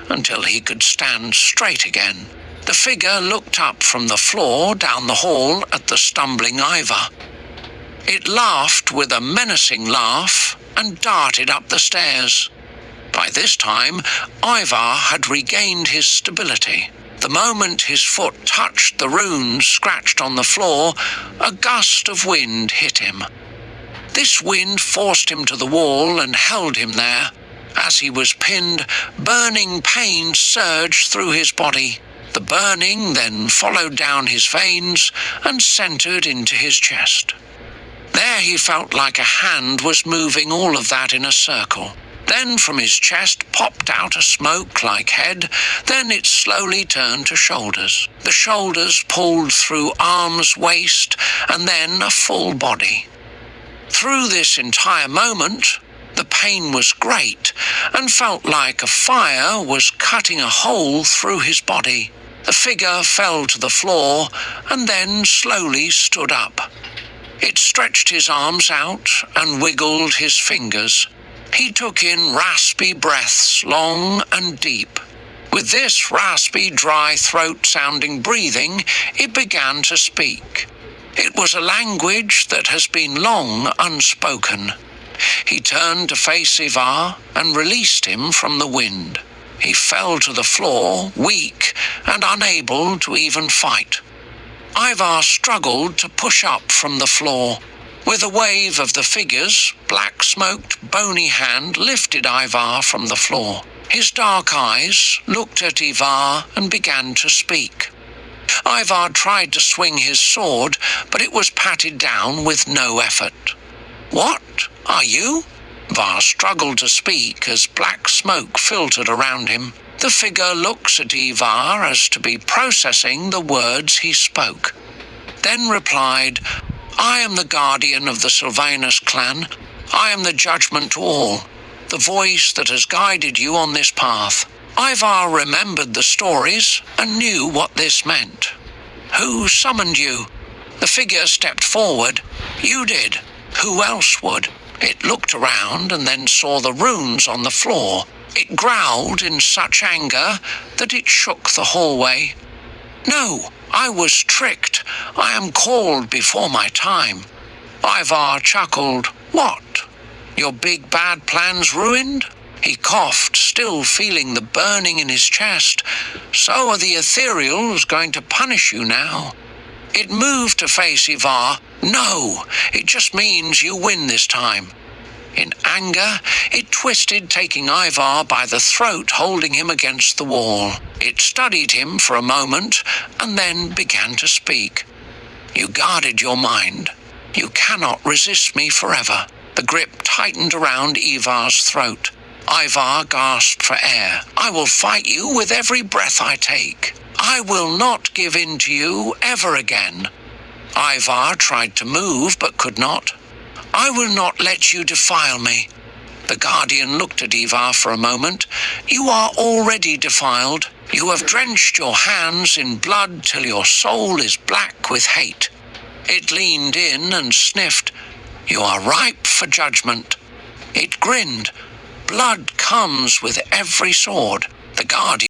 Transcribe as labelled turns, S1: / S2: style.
S1: until he could stand straight again. The figure looked up from the floor down the hall at the stumbling Ivar. It laughed with a menacing laugh and darted up the stairs. By this time, Ivar had regained his stability. The moment his foot touched the runes scratched on the floor, a gust of wind hit him. This wind forced him to the wall and held him there. As he was pinned, burning pain surged through his body. The burning then followed down his veins and centered into his chest. There he felt like a hand was moving all of that in a circle. Then from his chest popped out a smoke-like head, then it slowly turned to shoulders. The shoulders pulled through arms, waist, and then a full body. Through this entire moment, the pain was great and felt like a fire was cutting a hole through his body. The figure fell to the floor and then slowly stood up. It stretched his arms out and wiggled his fingers. He took in raspy breaths, long and deep. With this raspy, dry throat-sounding breathing, it began to speak. It was a language that has been long unspoken. He turned to face Ivar and released him from the wind. He fell to the floor, weak and unable to even fight. Ivar struggled to push up from the floor. With a wave of the figure's black-smoked, bony hand lifted Ivar from the floor. His dark eyes looked at Ivar and began to speak. Ivar tried to swing his sword, but it was patted down with no effort. "What are you?" Ivar struggled to speak as black smoke filtered around him. The figure looks at Ivar as to be processing the words he spoke, then replied, "I am the guardian of the Sylvanus clan. I am the judgment to all, the voice that has guided you on this path." Ivar remembered the stories and knew what this meant. "Who summoned you?" The figure stepped forward. "You did. Who else would?" It looked around and then saw the runes on the floor. It growled in such anger that it shook the hallway. "No, I was tricked. I am called before my time." Ivar chuckled. "What? Your big bad plans ruined?" He coughed, still feeling the burning in his chest. "So are the ethereals going to punish you now?" It moved to face Ivar. "No, it just means you win this time." In anger, it twisted, taking Ivar by the throat, holding him against the wall. It studied him for a moment and then began to speak. "You guarded your mind. You cannot resist me forever." The grip tightened around Ivar's throat. Ivar gasped for air. "I will fight you with every breath I take. I will not give in to you ever again." Ivar tried to move but could not. "I will not let you defile me." The guardian looked at Ivar for a moment. "You are already defiled. You have drenched your hands in blood till your soul is black with hate." It leaned in and sniffed. "You are ripe for judgment." It grinned. "Blood comes with every sword." The guardian